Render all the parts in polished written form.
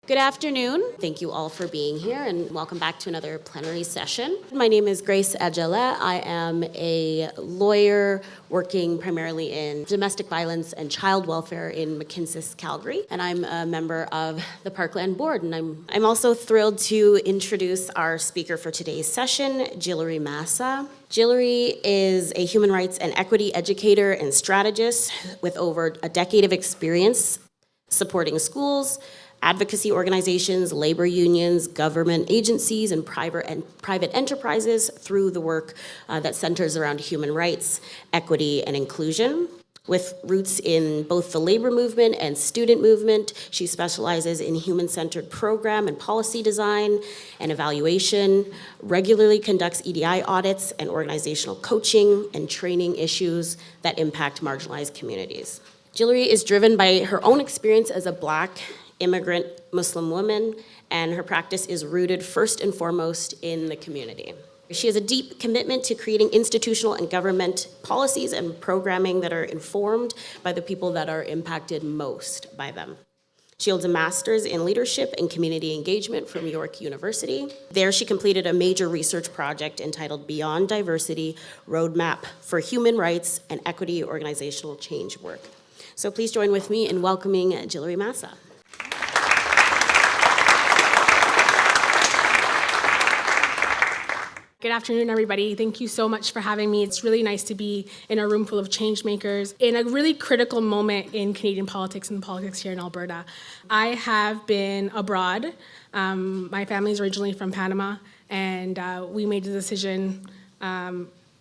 Good afternoon. Thank you all for being here and welcome back to another plenary session. My name is Grace Adjala. I am a lawyer working primarily in domestic violence and child welfare in McKinsey, Calgary, and I'm a member of the Parkland board. And I'm also thrilled to introduce our speaker for today's session, Gilary Massa. Gilary is a human rights and equity educator and strategist with over a decade of experience supporting schools, advocacy organizations, labor unions, government agencies, and private enterprises through the work that centers around human rights, equity, and inclusion. With roots in both the labor movement and student movement, she specializes in human-centered program and policy design and evaluation, regularly conducts EDI audits and organizational coaching and training issues that impact marginalized communities. Gilary is driven by her own experience as a Black immigrant Muslim woman, and her practice is rooted first and foremost in the community. She has a deep commitment to creating institutional and government policies and programming that are informed by the people that are impacted most by them. She holds a master's in leadership and community engagement from York University. There she completed a major research project entitled Beyond Diversity, Roadmap for Human Rights and Equity Organizational Change Work. So please join with me in welcoming Gilary Massa. Good afternoon, everybody. Thank you so much for having me. It's really nice to be in a room full of change makers in a really critical moment in Canadian politics and politics here in Alberta. I have been abroad. My family is originally from Panama, and we made the decision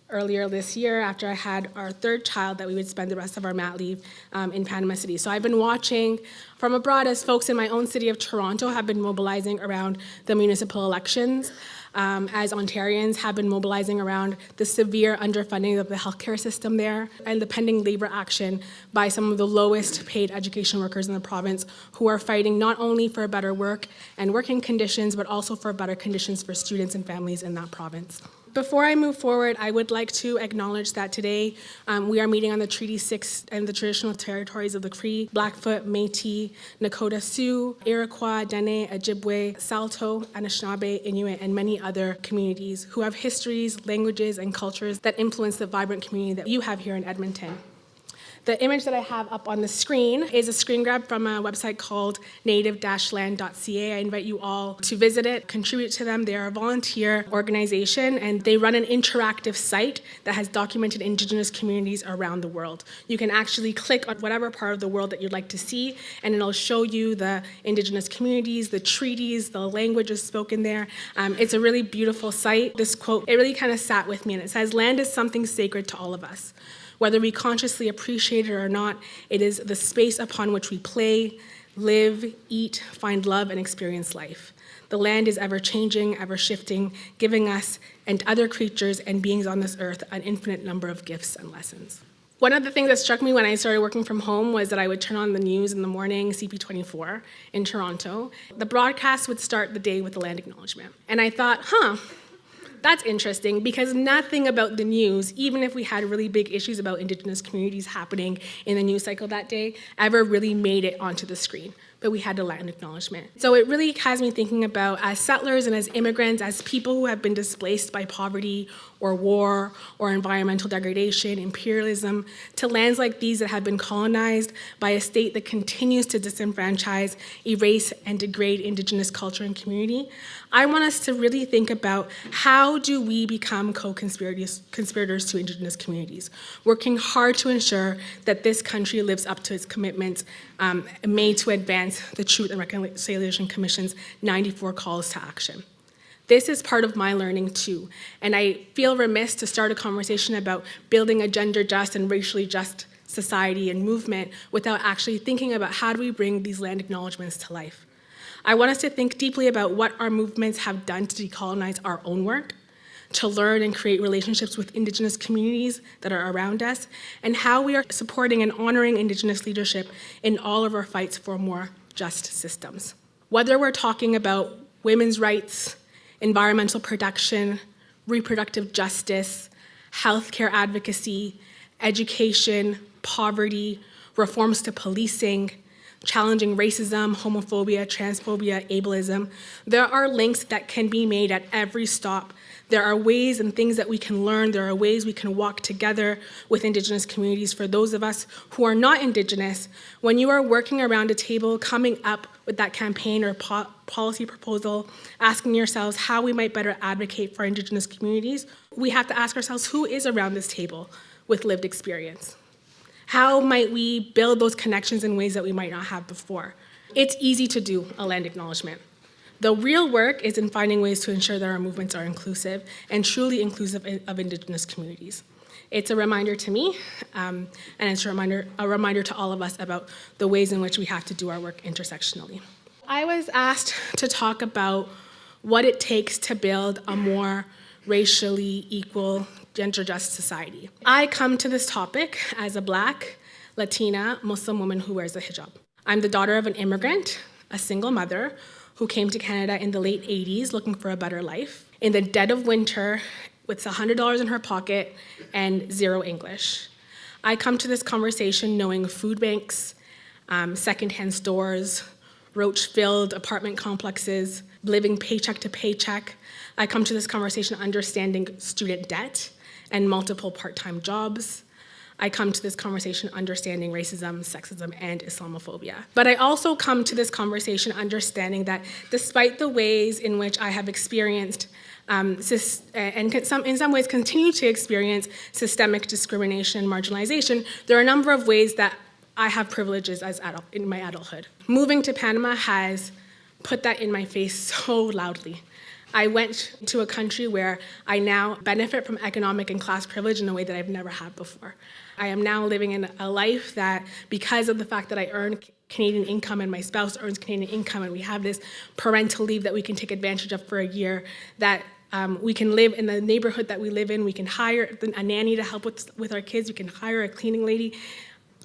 earlier this year after I had our third child that we would spend the rest of our mat leave in Panama City. So I've been watching from abroad as folks in my own city of Toronto have been mobilizing around the municipal elections. As Ontarians have been mobilizing around the severe underfunding of the healthcare system there and the pending labor action by some of the lowest paid education workers in the province who are fighting not only for better work and working conditions, but also for better conditions for students and families in that province. Before I move forward, I would like to acknowledge that today we are meeting on the Treaty 6 and the traditional territories of the Cree, Blackfoot, Métis, Nakota Sioux, Iroquois, Dene, Ojibwe, Saulteaux, Anishinaabe, Inuit, and many other communities who have histories, languages, and cultures that influence the vibrant community that you have here in Edmonton. The image that I have up on the screen is a screen grab from a website called native-land.ca. I invite you all to visit it, contribute to them. They are a volunteer organization, and they run an interactive site that has documented Indigenous communities around the world. You can actually click on whatever part of the world that you'd like to see, and it'll show you the Indigenous communities, the treaties, the languages spoken there. It's a really beautiful site. This quote, it really kind of sat with me, and it says, "Land is something sacred to all of us. Whether we consciously appreciate it or not, it is the space upon which we play, live, eat, find love, and experience life. The land is ever-changing, ever-shifting, giving us and other creatures and beings on this earth an infinite number of gifts and lessons." One of the things that struck me when I started working from home was that I would turn on the news in the morning, CP24 in Toronto. The broadcast would start the day with the land acknowledgement. And I thought, that's interesting, because nothing about the news, even if we had really big issues about Indigenous communities happening in the news cycle that day, ever really made it onto the screen. But we had a land acknowledgement. So it really has me thinking about, as settlers and as immigrants, as people who have been displaced by poverty or war or environmental degradation, imperialism, to lands like these that have been colonized by a state that continues to disenfranchise, erase, and degrade Indigenous culture and community. I want us to really think about how do we become co-conspirators to Indigenous communities, working hard to ensure that this country lives up to its commitments made to advance the Truth and Reconciliation Commission's 94 calls to action. This is part of my learning too, and I feel remiss to start a conversation about building a gender just and racially just society and movement without actually thinking about how do we bring these land acknowledgements to life. I want us to think deeply about what our movements have done to decolonize our own work, to learn and create relationships with Indigenous communities that are around us, and how we are supporting and honoring Indigenous leadership in all of our fights for more just systems. Whether we're talking about women's rights, environmental protection, reproductive justice, healthcare advocacy, education, poverty, reforms to policing, challenging racism, homophobia, transphobia, ableism. There are links that can be made at every stop. There are ways and things that we can learn. There are ways we can walk together with Indigenous communities. For those of us who are not Indigenous, when you are working around a table, coming up with that campaign or policy proposal, asking yourselves how we might better advocate for Indigenous communities, we have to ask ourselves who is around this table with lived experience. How might we build those connections in ways that we might not have before? It's easy to do a land acknowledgement. The real work is in finding ways to ensure that our movements are inclusive and truly inclusive of Indigenous communities. It's a reminder to me, and it's a reminder to all of us about the ways in which we have to do our work intersectionally. I was asked to talk about what it takes to build a more racially equal, gender-just society. I come to this topic as a Black, Latina, Muslim woman who wears a hijab. I'm the daughter of an immigrant, a single mother, who came to Canada in the late 80s looking for a better life, in the dead of winter with $100 in her pocket and zero English. I come to this conversation knowing food banks, secondhand stores, roach-filled apartment complexes, living paycheck to paycheck. I come to this conversation understanding student debt and multiple part-time jobs. I come to this conversation understanding racism, sexism, and Islamophobia. But I also come to this conversation understanding that despite the ways in which I have experienced and in some ways continue to experience systemic discrimination and marginalization, there are a number of ways that I have privileges in my adulthood. Moving to Panama has put that in my face so loudly. I went to a country where I now benefit from economic and class privilege in a way that I've never had before. I am now living in a life that, because of the fact that I earn Canadian income and my spouse earns Canadian income, and we have this parental leave that we can take advantage of for a year, that we can live in the neighborhood that we live in, we can hire a nanny to help with our kids, we can hire a cleaning lady.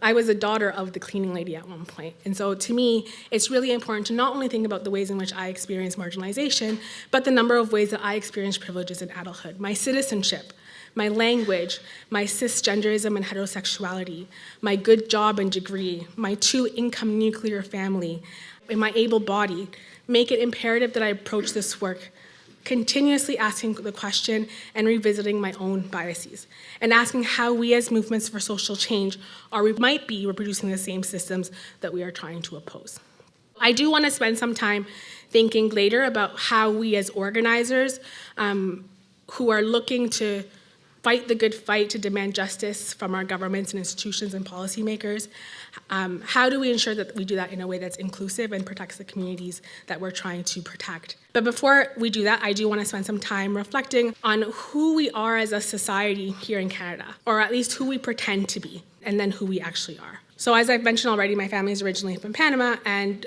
I was a daughter of the cleaning lady at one point. And so to me, it's really important to not only think about the ways in which I experience marginalization, but the number of ways that I experience privileges in adulthood. My citizenship, my language, my cisgenderism and heterosexuality, my good job and degree, my two-income nuclear family, and my able body make it imperative that I approach this work continuously asking the question and revisiting my own biases, and asking how we as movements for social change might be reproducing the same systems that we are trying to oppose. I do want to spend some time thinking later about how we as organizers who are looking to fight the good fight to demand justice from our governments and institutions and policymakers, how do we ensure that we do that in a way that's inclusive and protects the communities that we're trying to protect? But before we do that, I do want to spend some time reflecting on who we are as a society here in Canada, or at least who we pretend to be, and then who we actually are. So as I've mentioned already, my family is originally from Panama, and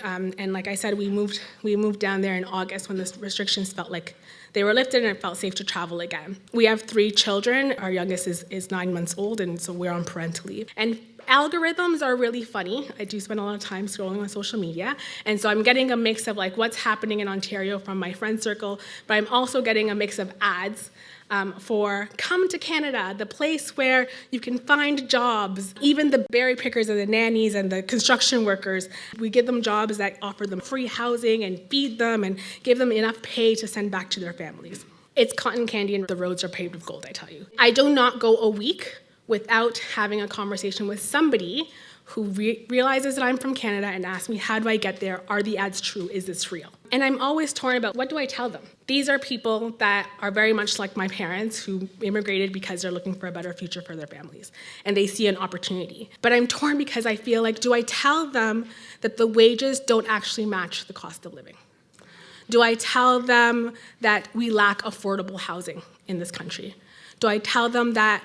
like I said, we moved down there in August when the restrictions felt like they were lifted and it felt safe to travel again. We have 3 children. Our youngest is 9 months old, and so we're on parental leave. And algorithms are really funny. I do spend a lot of time scrolling on social media, and so I'm getting a mix of like what's happening in Ontario from my friend circle, but I'm also getting a mix of ads for come to Canada, the place where you can find jobs. Even the berry pickers and the nannies and the construction workers, we give them jobs that offer them free housing and feed them and give them enough pay to send back to their families. It's cotton candy and the roads are paved with gold, I tell you. I do not go a week without having a conversation with somebody who realizes that I'm from Canada and asks me, how do I get there? Are the ads true? Is this real? And I'm always torn about what do I tell them? These are people that are very much like my parents who immigrated because they're looking for a better future for their families and they see an opportunity. But I'm torn because I feel like, do I tell them that the wages don't actually match the cost of living? Do I tell them that we lack affordable housing in this country? Do I tell them that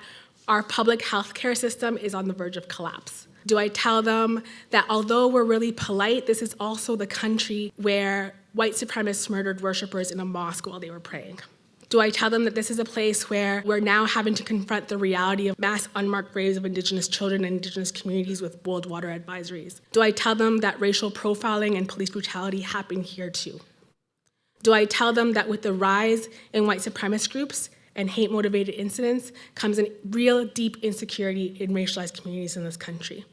our public healthcare system is on the verge of collapse? Do I tell them that although we're really polite, this is also the country where white supremacists murdered worshipers in a mosque while they were praying? Do I tell them that this is a place where we're now having to confront the reality of mass unmarked graves of Indigenous children and Indigenous communities with world water advisories? Do I tell them that racial profiling and police brutality happen here too? Do I tell them that with the rise in white supremacist groups and hate-motivated incidents comes a real deep insecurity in racialized communities in this country?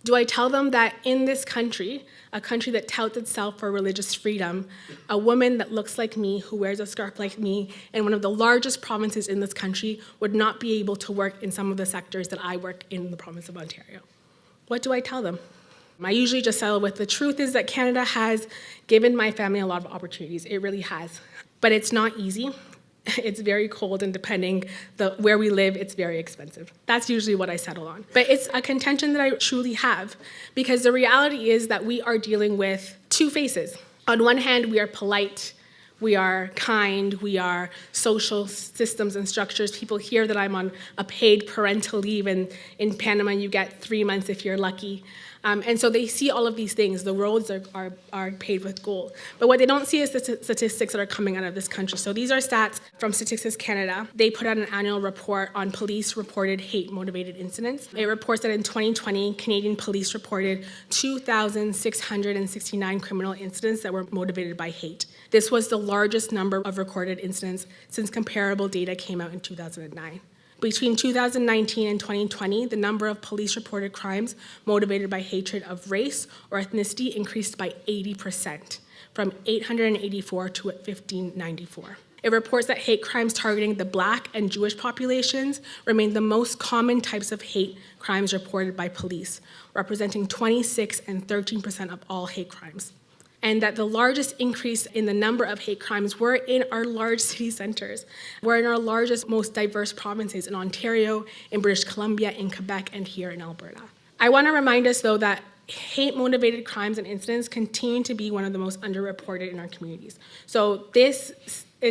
Do I tell them that in this country, a country that touts itself for religious freedom, a woman that looks like me, who wears a scarf like me, in one of the largest provinces in this country would not be able to work in some of the sectors that I work in the province of Ontario? What do I tell them? I usually just settle with the truth is that Canada has given my family a lot of opportunities. It really has. But it's not easy. It's very cold, and depending where we live, it's very expensive. That's usually what I settle on. But it's a contention that I truly have, because the reality is that we are dealing with two faces. On one hand, we are polite, we are kind, we are social systems and structures. People hear that I'm on a paid parental leave, and in Panama you get 3 months if you're lucky. And so they see all of these things. The roads are paved with gold. But what they don't see is the statistics that are coming out of this country. So these are stats from Statistics Canada. They put out an annual report on police-reported hate-motivated incidents. It reports that in 2020, Canadian police reported 2,669 criminal incidents that were motivated by hate. This was the largest number of recorded incidents since comparable data came out in 2009. Between 2019 and 2020, the number of police-reported crimes motivated by hatred of race or ethnicity increased by 80%, from 884 to 1,594. It reports that hate crimes targeting the Black and Jewish populations remain the most common types of hate crimes reported by police, representing 26% and 13% of all hate crimes. And that the largest increase in the number of hate crimes were in our large city centres, were in our largest, most diverse provinces in Ontario, in British Columbia, in Quebec, and here in Alberta. I want to remind us, though, that hate-motivated crimes and incidents continue to be one of the most underreported in our communities. So this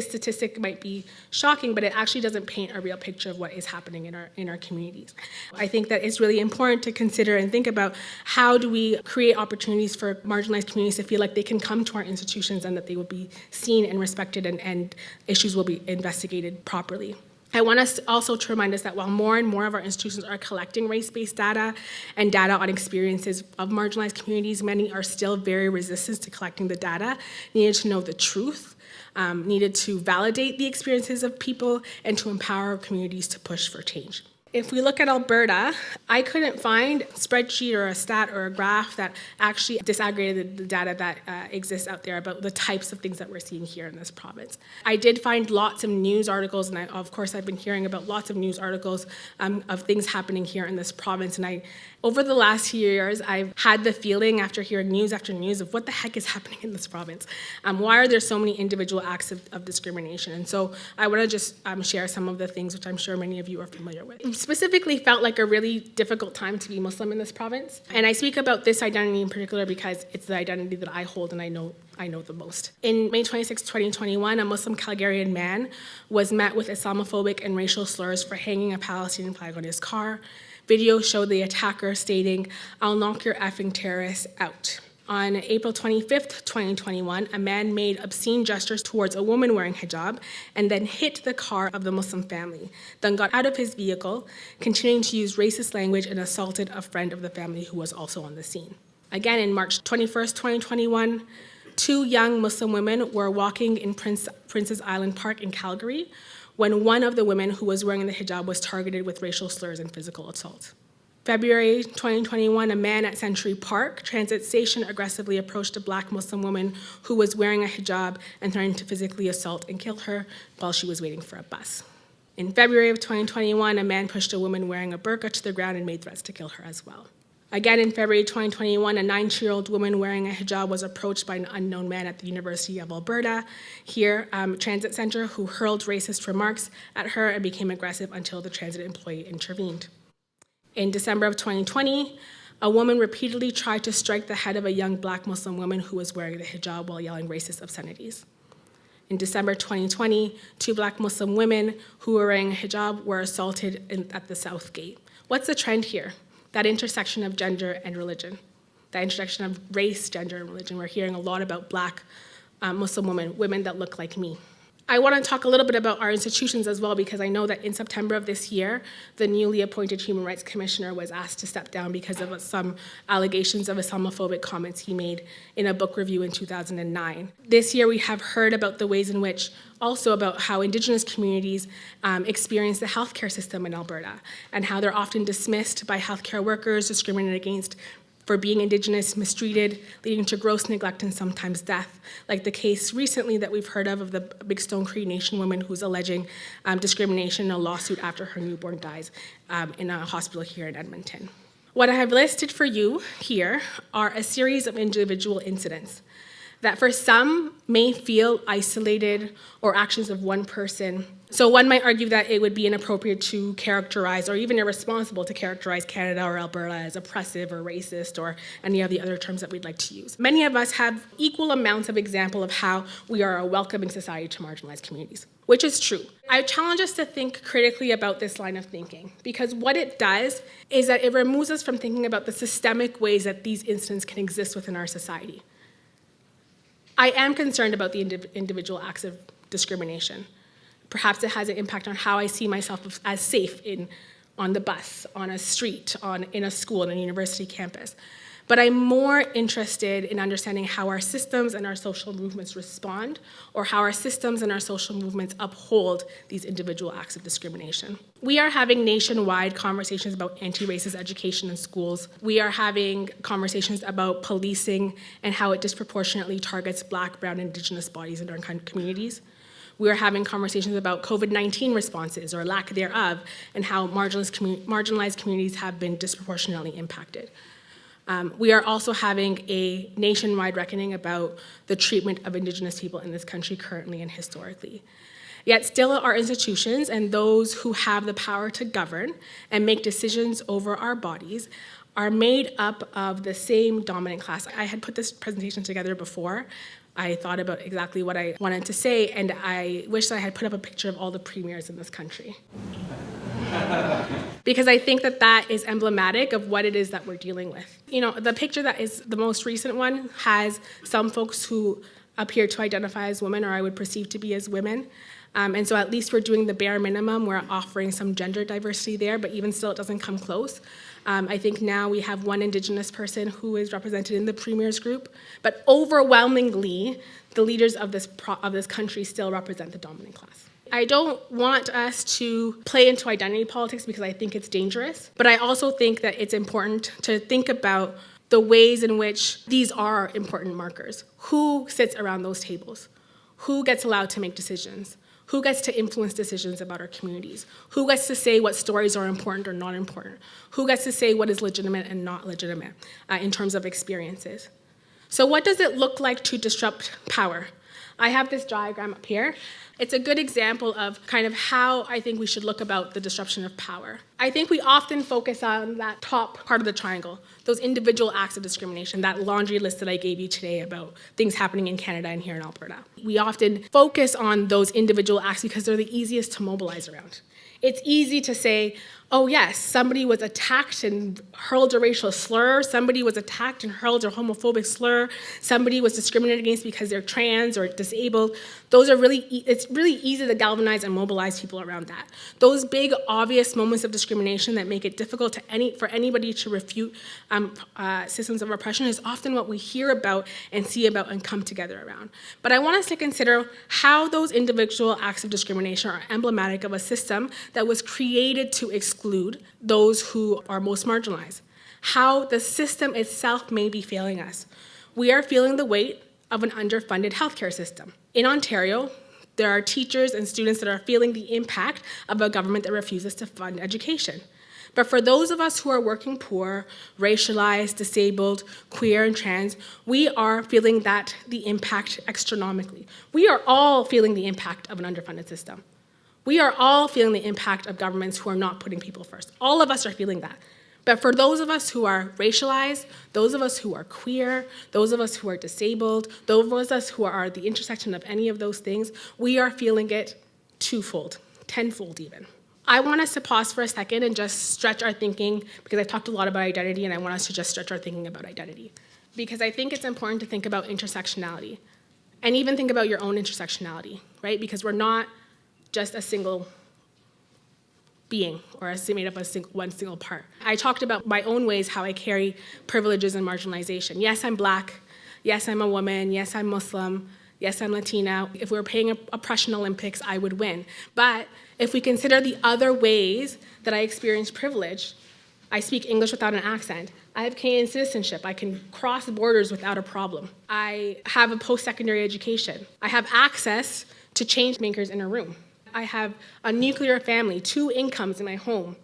statistic might be shocking, but it actually doesn't paint a real picture of what is happening in our communities. I think that it's really important to consider and think about how do we create opportunities for marginalized communities to feel like they can come to our institutions and that they will be seen and respected, and issues will be investigated properly. I want us also to remind us that while more and more of our institutions are collecting race-based data and data on experiences of marginalized communities, many are still very resistant to collecting the data, needed to know the truth, needed to validate the experiences of people, and to empower communities to push for change. If we look at Alberta, I couldn't find a spreadsheet or a stat or a graph that actually disaggregated the data that exists out there about the types of things that we're seeing here in this province. I did find lots of news articles, and of course I've been hearing about lots of news articles of things happening here in this province. And over the last few years, I've had the feeling, after hearing news after news, of what the heck is happening in this province? Why are there so many individual acts of discrimination? And so I want to just share some of the things which I'm sure many of you are familiar with. Specifically felt like a really difficult time to be Muslim in this province. And I speak about this identity in particular because it's the identity that I hold and I know the most. In May 26, 2021, a Muslim Calgarian man was met with Islamophobic and racial slurs for hanging a Palestinian flag on his car. Video showed the attacker stating, "I'll knock your effing terrorists out." On April 25th, 2021, a man made obscene gestures towards a woman wearing hijab and then hit the car of the Muslim family, then got out of his vehicle, continuing to use racist language, and assaulted a friend of the family who was also on the scene. Again, in March 21st, 2021, two young Muslim women were walking in Princess Island Park in Calgary when one of the women who was wearing the hijab was targeted with racial slurs and physical assault. February 2021, a man at Century Park Transit Station aggressively approached a Black Muslim woman who was wearing a hijab and threatened to physically assault and kill her while she was waiting for a bus. In February of 2021, a man pushed a woman wearing a burqa to the ground and made threats to kill her as well. Again, in February 2021, a 9-year-old woman wearing a hijab was approached by an unknown man at the University of Alberta, here, transit center, who hurled racist remarks at her and became aggressive until the transit employee intervened. In December of 2020, a woman repeatedly tried to strike the head of a young Black Muslim woman who was wearing the hijab while yelling racist obscenities. In December 2020, two Black Muslim women who were wearing a hijab were assaulted at the South Gate. What's the trend here? That intersection of gender and religion, that intersection of race, gender, and religion. We're hearing a lot about Black Muslim women that look like me. I want to talk a little bit about our institutions as well, because I know that in September of this year, the newly appointed Human Rights Commissioner was asked to step down because of some allegations of Islamophobic comments he made in a book review in 2009. This year, we have heard about the ways in which, also about how Indigenous communities experience the healthcare system in Alberta, and how they're often dismissed by healthcare workers, discriminated against for being Indigenous, mistreated, leading to gross neglect and sometimes death, like the case recently that we've heard of the Big Stone Cree Nation woman who's alleging discrimination in a lawsuit after her newborn dies in a hospital here in Edmonton. What I have listed for you here are a series of individual incidents that for some may feel isolated or actions of one person. So one might argue that it would be inappropriate to characterize, or even irresponsible to characterize, Canada or Alberta as oppressive or racist or any of the other terms that we'd like to use. Many of us have equal amounts of example of how we are a welcoming society to marginalized communities, which is true. I challenge us to think critically about this line of thinking, because what it does is that it removes us from thinking about the systemic ways that these incidents can exist within our society. I am concerned about the individual acts of discrimination. Perhaps it has an impact on how I see myself as safe on the bus, on a street, in a school, on a university campus. But I'm more interested in understanding how our systems and our social movements respond, or how our systems and our social movements uphold these individual acts of discrimination. We are having nationwide conversations about anti-racist education in schools. We are having conversations about policing and how it disproportionately targets Black, Brown, and Indigenous bodies in our communities. We are having conversations about COVID-19 responses, or lack thereof, and how marginalized communities have been disproportionately impacted. We are also having a nationwide reckoning about the treatment of Indigenous people in this country currently and historically. Yet still our institutions and those who have the power to govern and make decisions over our bodies are made up of the same dominant class. I had put this presentation together before. I thought about exactly what I wanted to say, and I wish I had put up a picture of all the premiers in this country. Because I think that is emblematic of what it is that we're dealing with. You know, the picture that is the most recent one has some folks who appear to identify as women, or I would perceive to be as women. And so at least we're doing the bare minimum. We're offering some gender diversity there, but even still it doesn't come close. I think now we have one Indigenous person who is represented in the premiers group, but overwhelmingly, the leaders of this country still represent the dominant class. I don't want us to play into identity politics because I think it's dangerous, but I also think that it's important to think about the ways in which these are important markers. Who sits around those tables? Who gets allowed to make decisions? Who gets to influence decisions about our communities? Who gets to say what stories are important or not important? Who gets to say what is legitimate and not legitimate in terms of experiences? So what does it look like to disrupt power? I have this diagram up here. It's a good example of kind of how I think we should look about the disruption of power. I think we often focus on that top part of the triangle, those individual acts of discrimination, that laundry list that I gave you today about things happening in Canada and here in Alberta. We often focus on those individual acts because they're the easiest to mobilize around. It's easy to say, oh yes, somebody was attacked and hurled a racial slur, somebody was attacked and hurled a homophobic slur, somebody was discriminated against because they're trans or disabled. It's really easy to galvanize and mobilize people around that. Those big, obvious moments of discrimination that make it difficult for anybody to refute systems of oppression is often what we hear about and see about and come together around. But I want us to consider how those individual acts of discrimination are emblematic of a system that was created to exclude those who are most marginalized. How the system itself may be failing us. We are feeling the weight of an underfunded healthcare system. In Ontario, there are teachers and students that are feeling the impact of a government that refuses to fund education. But for those of us who are working poor, racialized, disabled, queer, and trans, we are feeling the impact astronomically. We are all feeling the impact of an underfunded system. We are all feeling the impact of governments who are not putting people first. All of us are feeling that. But for those of us who are racialized, those of us who are queer, those of us who are disabled, those of us who are the intersection of any of those things, we are feeling it twofold, tenfold even. I want us to pause for a second and just stretch our thinking, because I've talked a lot about identity, and I want us to just stretch our thinking about identity. Because I think it's important to think about intersectionality. And even think about your own intersectionality, right? Because we're not just a single being or made up of one single part. I talked about my own ways how I carry privileges and marginalization. Yes, I'm Black. Yes, I'm a woman. Yes, I'm Muslim. Yes, I'm Latina. If we were playing oppression Olympics, I would win. But if we consider the other ways that I experience privilege, I speak English without an accent. I have Canadian citizenship. I can cross borders without a problem. I have a post-secondary education. I have access to change makers in a room. I have a nuclear family, 2 incomes in my home,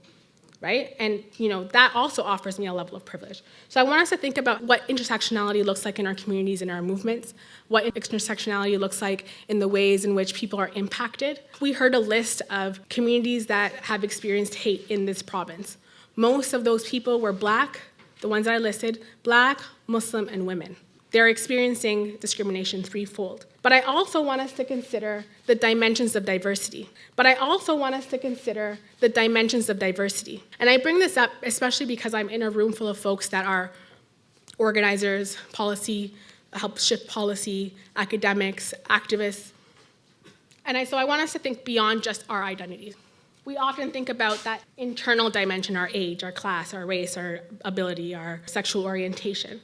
right? And that also offers me a level of privilege. So I want us to think about what intersectionality looks like in our communities and our movements, what intersectionality looks like in the ways in which people are impacted. We heard a list of communities that have experienced hate in this province. Most of those people were Black, the ones that I listed, Black, Muslim, and women. They're experiencing discrimination threefold. But I also want us to consider the dimensions of diversity. And I bring this up especially because I'm in a room full of folks that are organizers, policy, help shift policy, academics, activists. And so I want us to think beyond just our identities. We often think about that internal dimension, our age, our class, our race, our ability, our sexual orientation.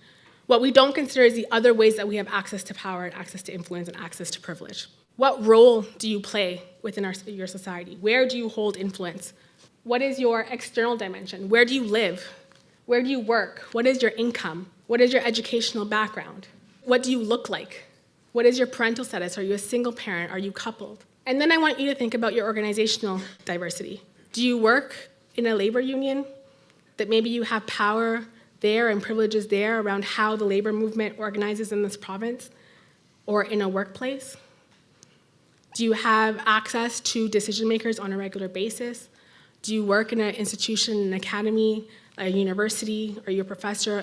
What we don't consider is the other ways that we have access to power and access to influence and access to privilege. What role do you play within your society? Where do you hold influence? What is your external dimension? Where do you live? Where do you work? What is your income? What is your educational background? What do you look like? What is your parental status? Are you a single parent? Are you coupled? And then I want you to think about your organizational diversity. Do you work in a labor union that maybe you have power there and privileges there around how the labor movement organizes in this province or in a workplace? Do you have access to decision makers on a regular basis? Do you work in an institution, an academy, a university? Are you a professor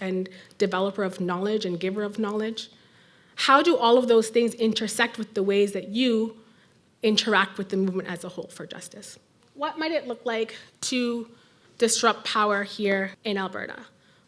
and developer of knowledge and giver of knowledge? How do all of those things intersect with the ways that you interact with the movement as a whole for justice? What might it look like to disrupt power here in Alberta?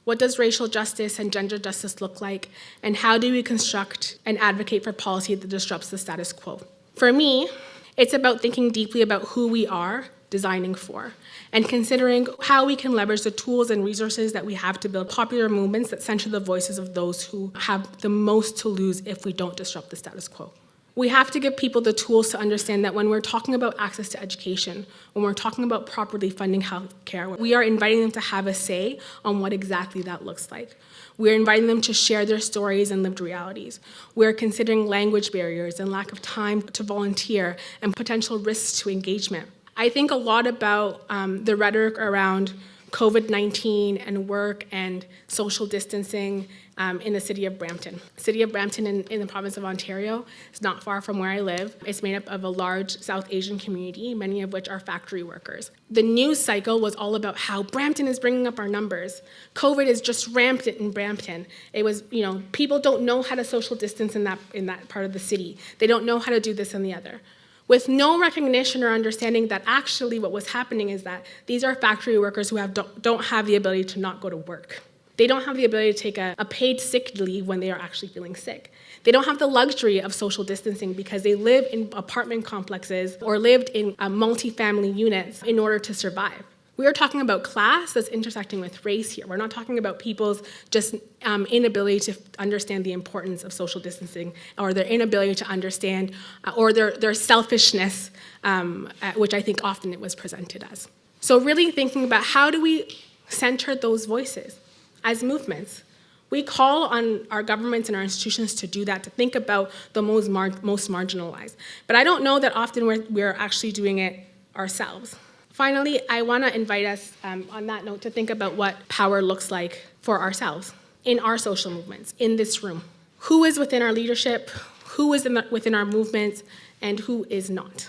What does racial justice and gender justice look like? And how do we construct and advocate for policy that disrupts the status quo? For me, it's about thinking deeply about who we are designing for and considering how we can leverage the tools and resources that we have to build popular movements that center the voices of those who have the most to lose if we don't disrupt the status quo. We have to give people the tools to understand that when we're talking about access to education, when we're talking about properly funding healthcare, we are inviting them to have a say on what exactly that looks like. We're inviting them to share their stories and lived realities. We're considering language barriers and lack of time to volunteer and potential risks to engagement. I think a lot about the rhetoric around COVID-19 and work and social distancing in the city of Brampton. City of Brampton in the province of Ontario is not far from where I live. It's made up of a large South Asian community, many of which are factory workers. The news cycle was all about how Brampton is bringing up our numbers. COVID is just rampant in Brampton. It was, people don't know how to social distance in that part of the city. They don't know how to do this and the other, with no recognition or understanding that actually what was happening is that these are factory workers who don't have the ability to not go to work. They don't have the ability to take a paid sick leave when they are actually feeling sick. They don't have the luxury of social distancing because they live in apartment complexes or lived in multi-family units in order to survive. We are talking about class that's intersecting with race here. We're not talking about people's just inability to understand the importance of social distancing or their inability to understand or their selfishness, which I think often it was presented as. So really thinking about how do we center those voices as movements. We call on our governments and our institutions to do that, to think about the most marginalized. But I don't know that often we're actually doing it ourselves. Finally, I want to invite us, on that note, to think about what power looks like for ourselves in our social movements, in this room. Who is within our leadership, who is within our movements, and who is not.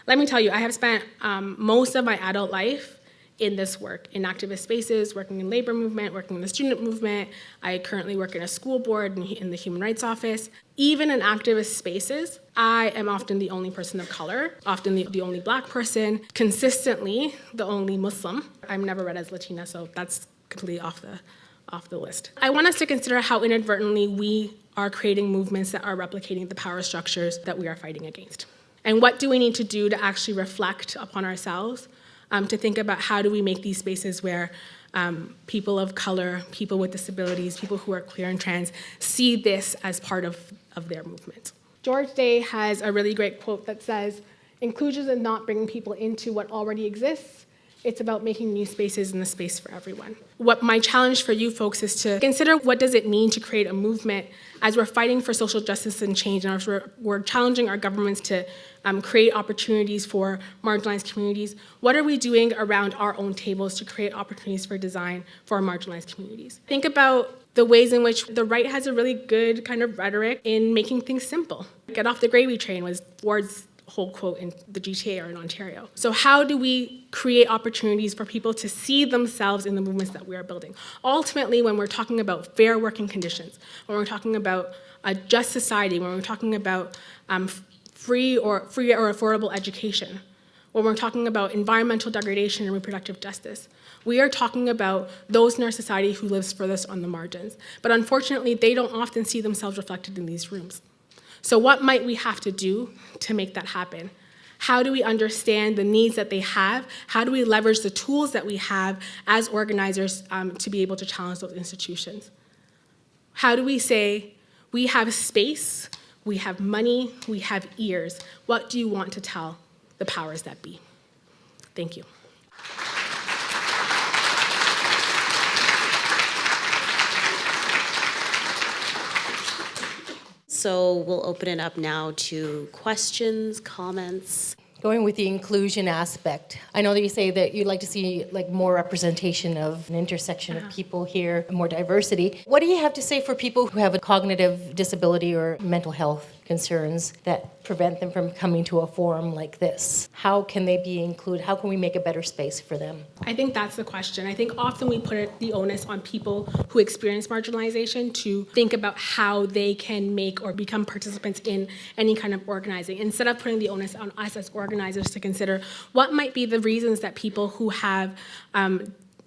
Let me tell you, I have spent most of my adult life in this work, in activist spaces, working in labor movement, working in the student movement. I currently work in a school board in the Human Rights Office. Even in activist spaces, I am often the only person of color, often the only Black person, consistently the only Muslim. I'm never read as Latina, so that's completely off off the list. I want us to consider how inadvertently we are creating movements that are replicating the power structures that we are fighting against. And what do we need to do to actually reflect upon ourselves, to think about how do we make these spaces where people of color, people with disabilities, people who are queer and trans see this as part of their movement. George Day has a really great quote that says, "Inclusion is not bringing people into what already exists. It's about making new spaces in the space for everyone." What my challenge for you folks is to consider what does it mean to create a movement as we're fighting for social justice and change, and as we're challenging our governments to create opportunities for marginalized communities. What are we doing around our own tables to create opportunities for design for marginalized communities? Think about the ways in which the right has a really good kind of rhetoric in making things simple. Get off the gravy train was Ford's whole quote in the GTA or in Ontario. So how do we create opportunities for people to see themselves in the movements that we are building? Ultimately, when we're talking about fair working conditions, when we're talking about a just society, when we're talking about free or affordable education, when we're talking about environmental degradation and reproductive justice, we are talking about those in our society who lives furthest on the margins. But unfortunately, they don't often see themselves reflected in these rooms. So what might we have to do to make that happen? How do we understand the needs that they have? How do we leverage the tools that we have as organizers to be able to challenge those institutions? How do we say, we have space, we have money, we have ears. What do you want to tell the powers that be? Thank you. So we'll open it up now to questions, comments. Going with the inclusion aspect, I know that you say that you'd like to see like more representation of an intersection of people here, more diversity. What do you have to say for people who have a cognitive disability or mental health concerns that prevent them from coming to a forum like this? How can they be included? How can we make a better space for them? I think that's the question. I think often we put the onus on people who experience marginalization to think about how they can make or become participants in any kind of organizing, instead of putting the onus on us as organizers to consider what might be the reasons that people who have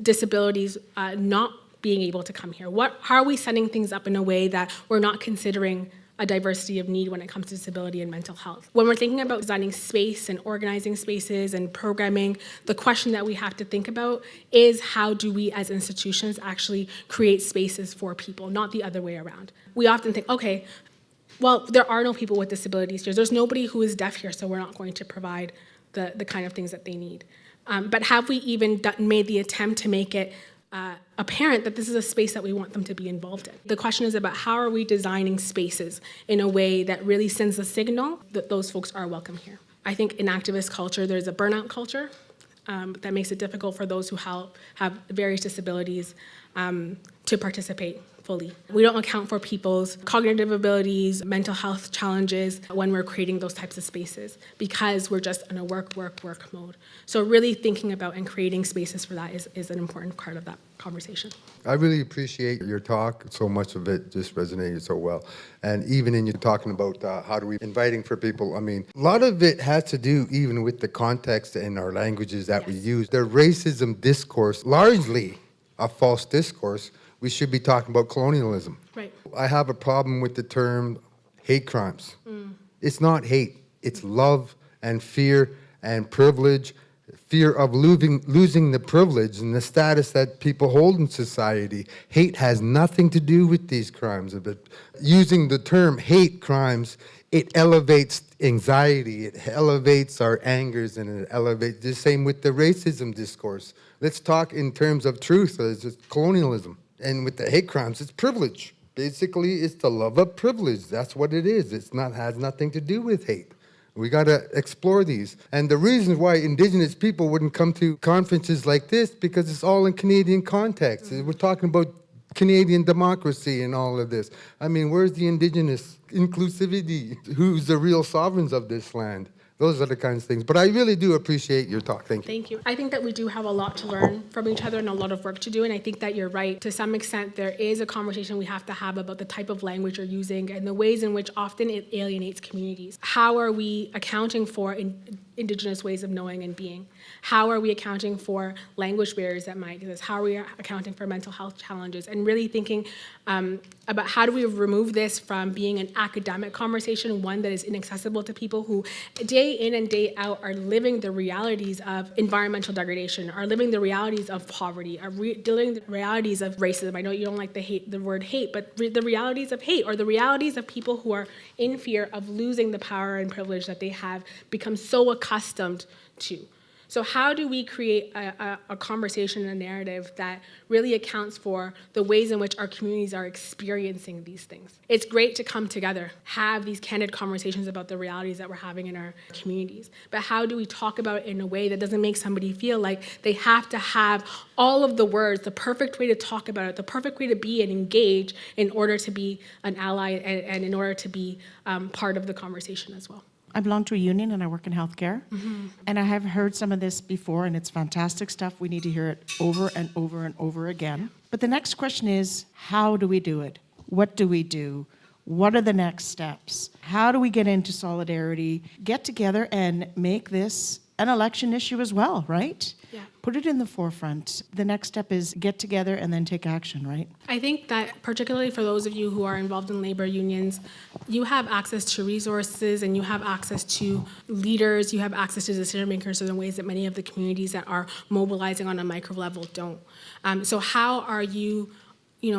disabilities not being able to come here. How are we setting things up in a way that we're not considering a diversity of need when it comes to disability and mental health? When we're thinking about designing space and organizing spaces and programming, the question that we have to think about is how do we as institutions actually create spaces for people, not the other way around. We often think, okay, well, there are no people with disabilities here. There's nobody who is deaf here, so we're not going to provide the kind of things that they need. But have we even made the attempt to make it apparent that this is a space that we want them to be involved in? The question is about how are we designing spaces in a way that really sends a signal that those folks are welcome here. I think in activist culture, there's a burnout culture that makes it difficult for those who have various disabilities to participate fully. We don't account for people's cognitive abilities, mental health challenges when we're creating those types of spaces because we're just in a work mode. So really thinking about and creating spaces for that is an important part of that conversation. I really appreciate your talk. So much of it just resonated so well. And even in you talking about how do we inviting for people, I mean, a lot of it has to do even with the context and our languages that we use. The racism discourse, largely a false discourse, we should be talking about colonialism. Right. I have a problem with the term hate crimes. It's not hate. It's love and fear and privilege, fear of losing the privilege and the status that people hold in society. Hate has nothing to do with these crimes. But using the term hate crimes, it elevates anxiety, it elevates our angers, and it elevates the same with the racism discourse. Let's talk in terms of truth, it's colonialism. And with the hate crimes, it's privilege. Basically, it's the love of privilege. That's what it is. Has nothing to do with hate. We got to explore these. And the reason why Indigenous people wouldn't come to conferences like this, because it's all in Canadian context. We're talking about Canadian democracy and all of this. I mean, where's the Indigenous inclusivity? Who's the real sovereigns of this land? Those are the kinds of things. But I really do appreciate your talk. Thank you. Thank you. I think that we do have a lot to learn from each other and a lot of work to do. And I think that you're right. To some extent, there is a conversation we have to have about the type of language you're using and the ways in which often it alienates communities. How are we accounting for Indigenous ways of knowing and being? How are we accounting for language barriers that might exist? How are we accounting for mental health challenges? And really thinking about how do we remove this from being an academic conversation, one that is inaccessible to people who day in and day out are living the realities of environmental degradation, are living the realities of poverty, are dealing the realities of racism. I know you don't like the word hate, but the realities of hate, or the realities of people who are in fear of losing the power and privilege that they have become so accustomed to. So how do we create a conversation and a narrative that really accounts for the ways in which our communities are experiencing these things? It's great to come together, have these candid conversations about the realities that we're having in our communities. But how do we talk about it in a way that doesn't make somebody feel like they have to have all of the words, the perfect way to talk about it, the perfect way to be and engage in order to be an ally and in order to be part of the conversation as well? I belong to a union and I work in healthcare. And I have heard some of this before, and it's fantastic stuff. We need to hear it over and over and over again. But the next question is, how do we do it? What do we do? What are the next steps? How do we get into solidarity, get together and make this an election issue as well, right? Yeah. Put it in the forefront. The next step is get together and then take action, right? I think that particularly for those of you who are involved in labor unions, you have access to resources and you have access to leaders, you have access to decision makers in ways that many of the communities that are mobilizing on a micro level don't. So how are you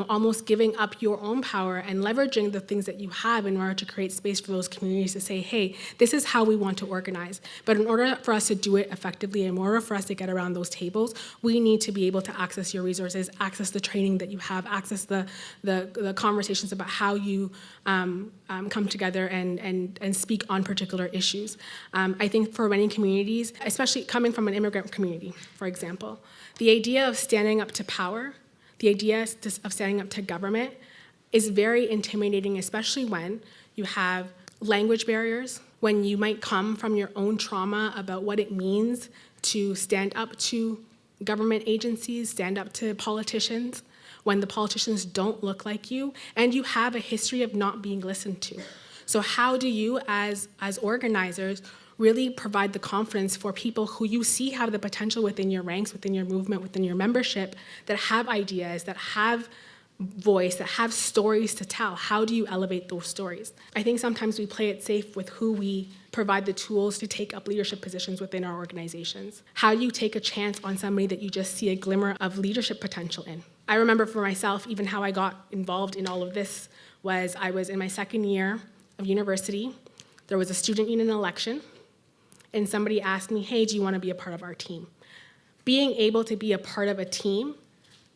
almost giving up your own power and leveraging the things that you have in order to create space for those communities to say, hey, this is how we want to organize. But in order for us to do it effectively, in order for us to get around those tables, we need to be able to access your resources, access the training that you have, access the conversations about how you come together and speak on particular issues. I think for many communities, especially coming from an immigrant community, for example, the idea of standing up to power, the idea of standing up to government is very intimidating, especially when you have language barriers, when you might come from your own trauma about what it means to stand up to government agencies, stand up to politicians, when the politicians don't look like you, and you have a history of not being listened to. So how do you, as organizers, really provide the confidence for people who you see have the potential within your ranks, within your movement, within your membership, that have ideas, that have voice, that have stories to tell? How do you elevate those stories? I think sometimes we play it safe with who we provide the tools to take up leadership positions within our organizations. How do you take a chance on somebody that you just see a glimmer of leadership potential in? I remember for myself, even how I got involved in all of this was I was in my second year of university. There was a student union election, and somebody asked me, hey, do you want to be a part of our team? Being able to be a part of a team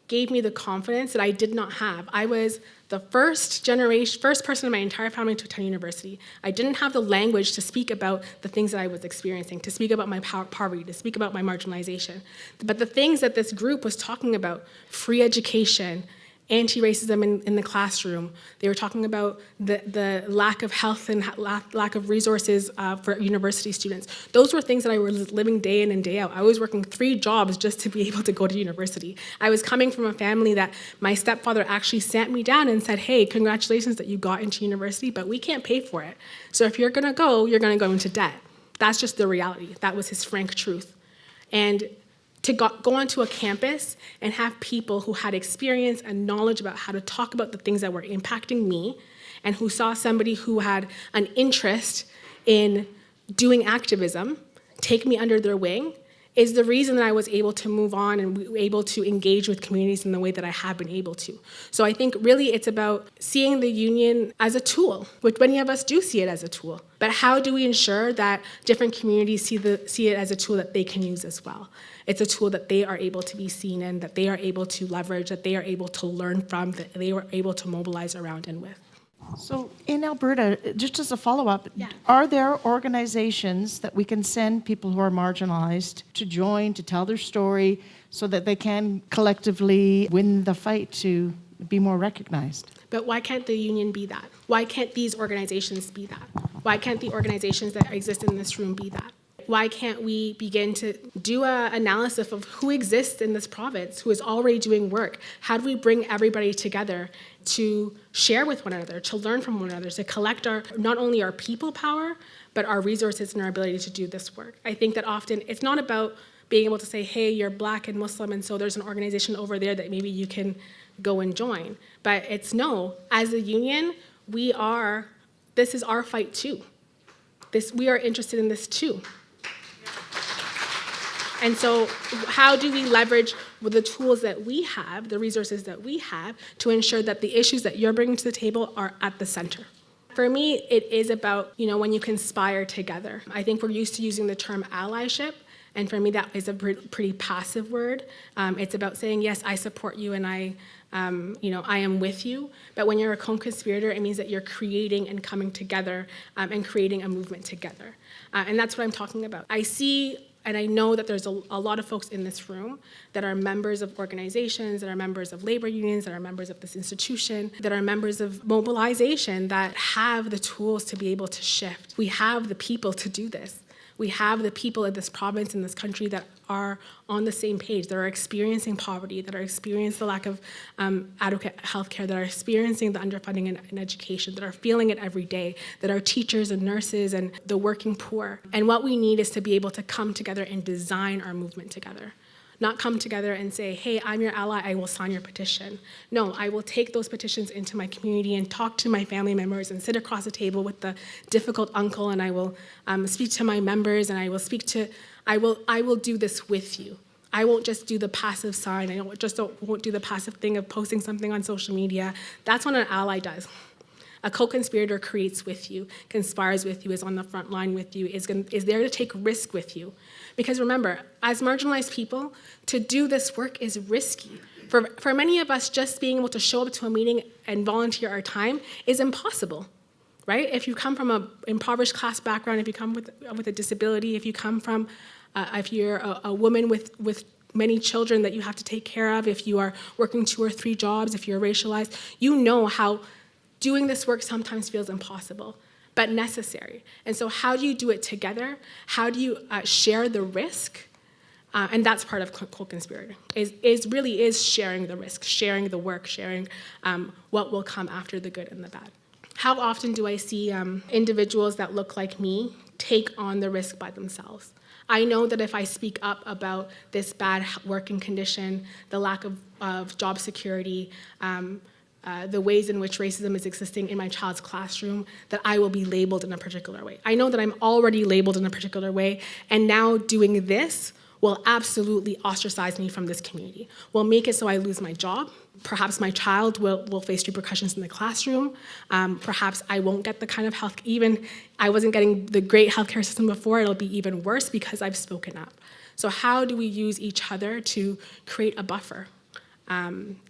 gave me the confidence that I did not have. I was the first person in my entire family to attend university. I didn't have the language to speak about the things that I was experiencing, to speak about my poverty, to speak about my marginalization. But the things that this group was talking about, free education, anti-racism in the classroom. They were talking about the lack of health and lack of resources for university students. Those were things that I was living day in and day out. I was working 3 jobs just to be able to go to university. I was coming from a family that my stepfather actually sat me down and said, hey, congratulations that you got into university, but we can't pay for it. So if you're gonna go, you're gonna go into debt. That's just the reality. That was his frank truth. And to go onto a campus and have people who had experience and knowledge about how to talk about the things that were impacting me, and who saw somebody who had an interest in doing activism take me under their wing, is the reason that I was able to move on and able to engage with communities in the way that I have been able to. So I think really it's about seeing the union as a tool, which many of us do see it as a tool. But how do we ensure that different communities see it as a tool that they can use as well? It's a tool that they are able to be seen in, that they are able to leverage, that they are able to learn from, that they are able to mobilize around and with. So in Alberta, just as a follow-up, Yeah. are there organizations that we can send people who are marginalized to join, to tell their story, so that they can collectively win the fight to be more recognized. But why can't the union be that? Why can't these organizations be that? Why can't the organizations that exist in this room be that? Why can't we begin to do an analysis of who exists in this province, who is already doing work? How do we bring everybody together to share with one another, to learn from one another, to collect not only our people power, but our resources and our ability to do this work? I think that often it's not about being able to say, hey, you're Black and Muslim, and so there's an organization over there that maybe you can go and join. But it's no, as a union, this is our fight too. We are interested in this too. And so how do we leverage the tools that we have, the resources that we have, to ensure that the issues that you're bringing to the table are at the center? For me, it is about, when you conspire together. I think we're used to using the term allyship, and for me, that is a pretty passive word. It's about saying, yes, I support you and I am with you. But when you're a co-conspirator, it means that you're creating and coming together and creating a movement together. And that's what I'm talking about. I see and I know that there's a lot of folks in this room that are members of organizations, that are members of labor unions, that are members of this institution, that are members of mobilization, that have the tools to be able to shift. We have the people to do this. We have the people in this province, in this country, that are on the same page, that are experiencing poverty, that are experiencing the lack of adequate healthcare, that are experiencing the underfunding in education, that are feeling it every day, that are teachers and nurses and the working poor. And what we need is to be able to come together and design our movement together. Not come together and say, hey, I'm your ally, I will sign your petition. No, I will take those petitions into my community and talk to my family members and sit across the table with the difficult uncle, and I will speak to my members, and I will do this with you. I won't just do the passive sign. I won't do the passive thing of posting something on social media. That's what an ally does. A co-conspirator creates with you, conspires with you, is on the front line with you, is there to take risk with you. Because remember, as marginalized people, to do this work is risky. For many of us, just being able to show up to a meeting and volunteer our time is impossible, right? If you come from an impoverished class background, if you come with a disability, if you come from, if you're a woman with many children that you have to take care of, if you are working 2 or 3 jobs, if you're racialized, you know how doing this work sometimes feels impossible, but necessary. And so how do you do it together? How do you share the risk? And that's part of co-conspirator, is sharing the risk, sharing the work, sharing what will come after the good and the bad. How often do I see individuals that look like me take on the risk by themselves? I know that if I speak up about this bad working condition, the lack of job security, the ways in which racism is existing in my child's classroom, that I will be labeled in a particular way. I know that I'm already labeled in a particular way, and now doing this will absolutely ostracize me from this community, will make it so I lose my job. Perhaps my child will face repercussions in the classroom. Perhaps I won't get the kind of health, even I wasn't getting the great healthcare system before, it'll be even worse because I've spoken up. So how do we use each other to create a buffer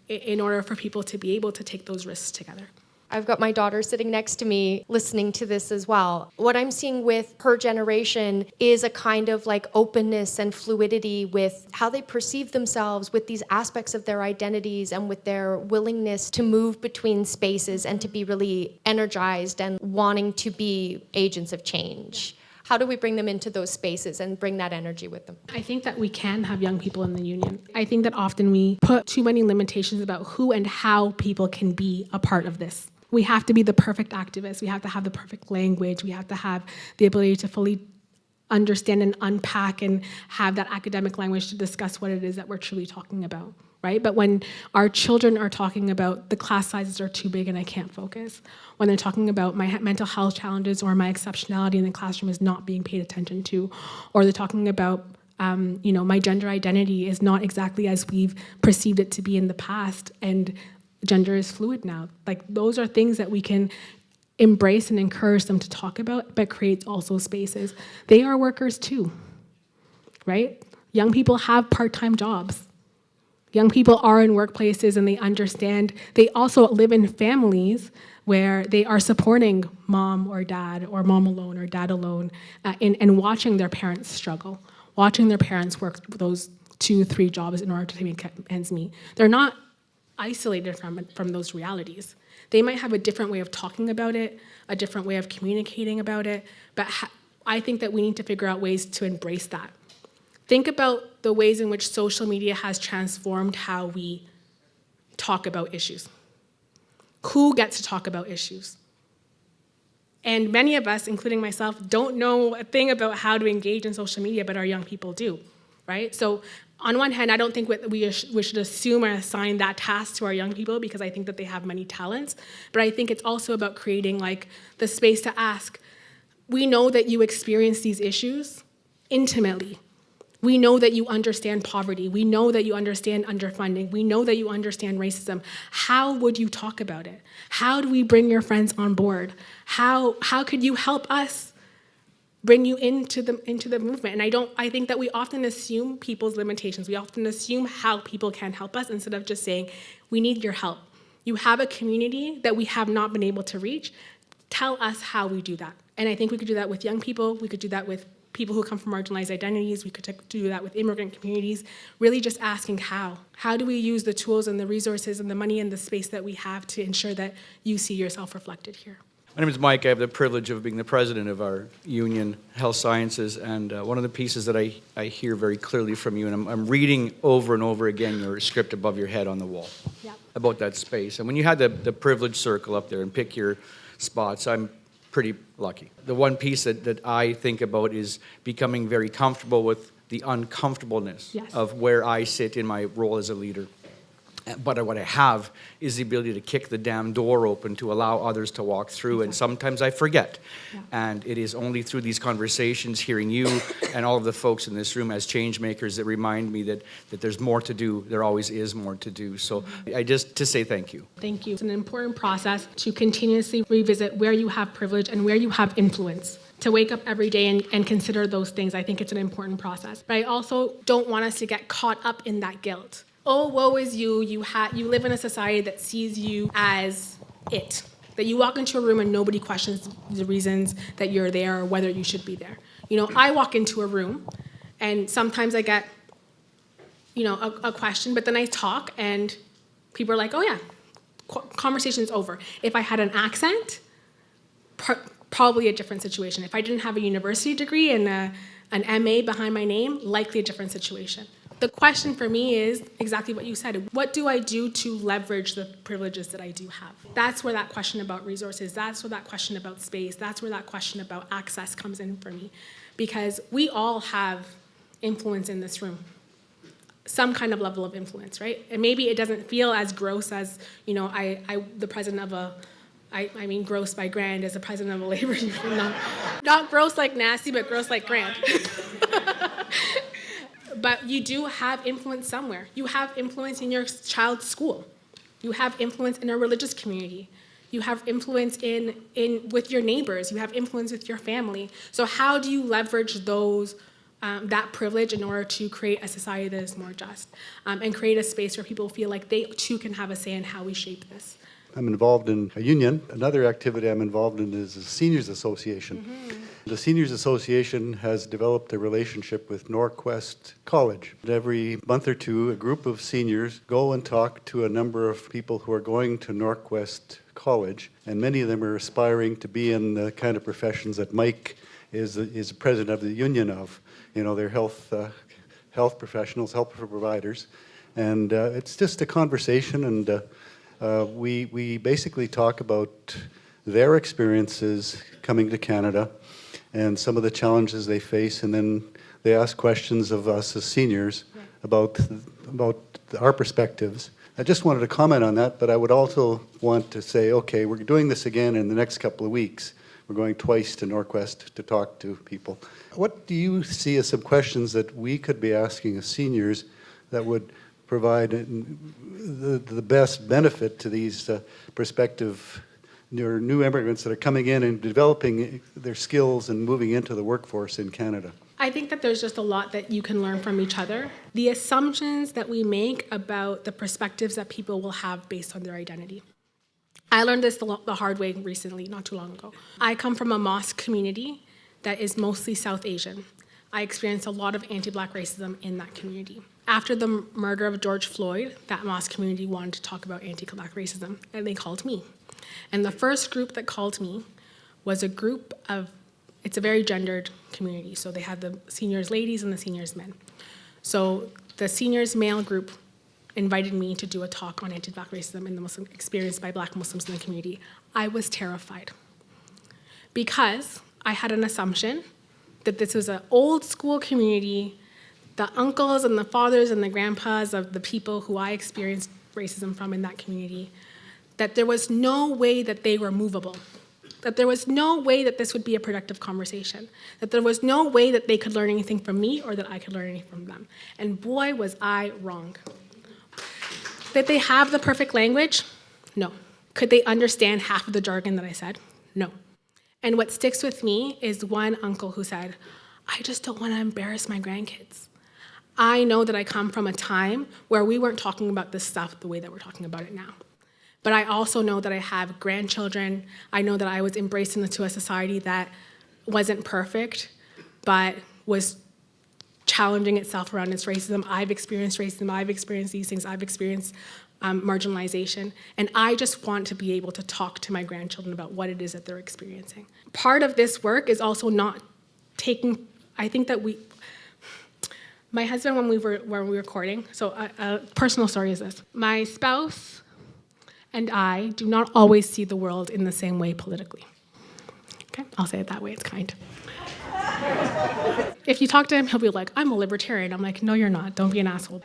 in order for people to be able to take those risks together? I've got my daughter sitting next to me listening to this as well. What I'm seeing with her generation is a kind of like openness and fluidity with how they perceive themselves, with these aspects of their identities, and with their willingness to move between spaces and to be really energized and wanting to be agents of change. How do we bring them into those spaces and bring that energy with them? I think that we can have young people in the union. I think that often we put too many limitations about who and how people can be a part of this. We have to be the perfect activist. We have to have the perfect language. We have to have the ability to fully understand and unpack and have that academic language to discuss what it is that we're truly talking about, right? But when our children are talking about the class sizes are too big and I can't focus, when they're talking about my mental health challenges or my exceptionality in the classroom is not being paid attention to, or they're talking about my gender identity is not exactly as we've perceived it to be in the past, and gender is fluid now. Like, those are things that we can embrace and encourage them to talk about, but create also spaces. They are workers too, right? Young people have part-time jobs. Young people are in workplaces and they understand. They also live in families where they are supporting mom or dad, or mom alone or dad alone, and watching their parents struggle, watching their parents work those 2, 3 jobs in order to make ends meet. They're not isolated from those realities. They might have a different way of talking about it, a different way of communicating about it, but I think that we need to figure out ways to embrace that. Think about the ways in which social media has transformed how we talk about issues. Who gets to talk about issues? And many of us, including myself, don't know a thing about how to engage in social media, but our young people do, right? So on one hand, I don't think we should assume or assign that task to our young people because I think that they have many talents, but I think it's also about creating like the space to ask, we know that you experience these issues intimately. We know that you understand poverty. We know that you understand underfunding. We know that you understand racism. How would you talk about it? How do we bring your friends on board? How could you help us bring you into the movement? And I think that we often assume people's limitations. We often assume how people can help us instead of just saying, we need your help. You have a community that we have not been able to reach. Tell us how we do that. And I think we could do that with young people. We could do that with people who come from marginalized identities. We could do that with immigrant communities, really just asking how. How do we use the tools and the resources and the money and the space that we have to ensure that you see yourself reflected here? My name is Mike. I have the privilege of being the president of our union, Health Sciences, and one of the pieces that I hear very clearly from you, and I'm reading over and over again your script above your head on the wall about that space. And when you had the privilege circle up there and pick your spots, I'm pretty lucky. The one piece that I think about is becoming very comfortable with the uncomfortableness of where I sit in my role as a leader. But what I have is the ability to kick the damn door open to allow others to walk through, and sometimes I forget. And it is only through these conversations, hearing you and all of the folks in this room as change makers that remind me that there's more to do. There always is more to do. So I just to say thank you. Thank you. It's an important process to continuously revisit where you have privilege and where you have influence. To wake up every day and consider those things. I think it's an important process. But I also don't want us to get caught up in that guilt. Oh, woe is you. You live in a society that sees you as it. That you walk into a room and nobody questions the reasons that you're there or whether you should be there. You know, I walk into a room and sometimes I get, a question, but then I talk and people are like, oh yeah, conversation's over. If I had an accent, probably a different situation. If I didn't have a university degree and an MA behind my name, likely a different situation. The question for me is exactly what you said. What do I do to leverage the privileges that I do have? That's where that question about resources, that's where that question about space, that's where that question about access comes in for me. Because we all have influence in this room. Some kind of level of influence, right? And maybe it doesn't feel as gross as, the president of a, I mean gross by grand as the president of a labor union. Not gross like nasty, but gross like grand. But you do have influence somewhere. You have influence in your child's school. You have influence in a religious community. You have influence in with your neighbors. You have influence with your family. So how do you leverage those that privilege in order to create a society that is more just and create a space where people feel like they too can have a say in how we shape this? I'm involved in a union. Another activity I'm involved in is the Seniors Association. Mm-hmm. The Seniors Association has developed a relationship with Norquest College. Every month or two, a group of seniors go and talk to a number of people who are going to Norquest College, and many of them are aspiring to be in the kind of professions that Mike is president of the union of. They're health professionals, health providers, and it's just a conversation, and we basically talk about their experiences coming to Canada and some of the challenges they face, and then they ask questions of us as seniors about our perspectives. I just wanted to comment on that, but I would also want to say, okay, we're doing this again in the next couple of weeks. We're going twice to Norquest to talk to people. What do you see as some questions that we could be asking as seniors that would provide the best benefit to these prospective or new immigrants that are coming in and developing their skills and moving into the workforce in Canada? I think that there's just a lot that you can learn from each other. The assumptions that we make about the perspectives that people will have based on their identity. I learned this the hard way recently, not too long ago. I come from a mosque community that is mostly South Asian. I experienced a lot of anti-Black racism in that community. After the murder of George Floyd, that Moss community wanted to talk about anti-Black racism, and they called me. And the first group that called me was a group of, it's a very gendered community, so they had the seniors ladies and the seniors men. So the seniors male group invited me to do a talk on anti-Black racism and the Muslim experience by Black Muslims in the community. I was terrified because I had an assumption that this was an old school community, the uncles and the fathers and the grandpas of the people who I experienced racism from in that community, that there was no way that they were movable, that there was no way that this would be a productive conversation, that there was no way that they could learn anything from me or that I could learn anything from them. And boy, was I wrong. Did they have the perfect language? No. Could they understand half of the jargon that I said? No. And what sticks with me is one uncle who said, I just don't want to embarrass my grandkids. I know that I come from a time where we weren't talking about this stuff the way that we're talking about it now. But I also know that I have grandchildren. I know that I was embraced into a society that wasn't perfect, but was challenging itself around its racism. I've experienced racism, I've experienced these things, I've experienced marginalization, and I just want to be able to talk to my grandchildren about what it is that they're experiencing. Part of this work is also not taking, I think that my husband, when we were recording, so a personal story is this. My spouse and I do not always see the world in the same way politically. Okay, I'll say it that way, it's kind. If you talk to him, he'll be like, I'm a libertarian. I'm like, no, you're not. Don't be an asshole.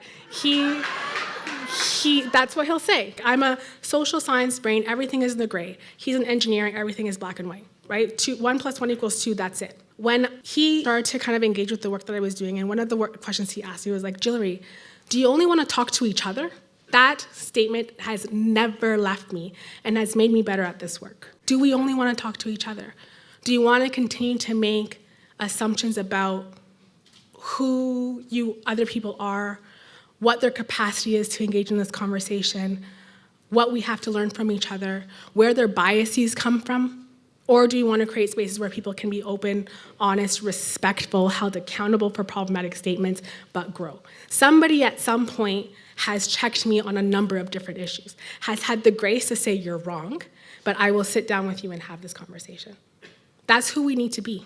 That's what he'll say. I'm a social science brain. Everything is in the gray. He's an engineering. Everything is black and white, right? 1 + 1 = 2, that's it. When he started to kind of engage with the work that I was doing, and one of the questions he asked me was like, Gilary, do you only want to talk to each other? That statement has never left me and has made me better at this work. Do we only want to talk to each other? Do you want to continue to make assumptions about who other people are, what their capacity is to engage in this conversation, what we have to learn from each other, where their biases come from? Or do you want to create spaces where people can be open, honest, respectful, held accountable for problematic statements, but grow? Somebody at some point has checked me on a number of different issues, has had the grace to say you're wrong, but I will sit down with you and have this conversation. That's who we need to be.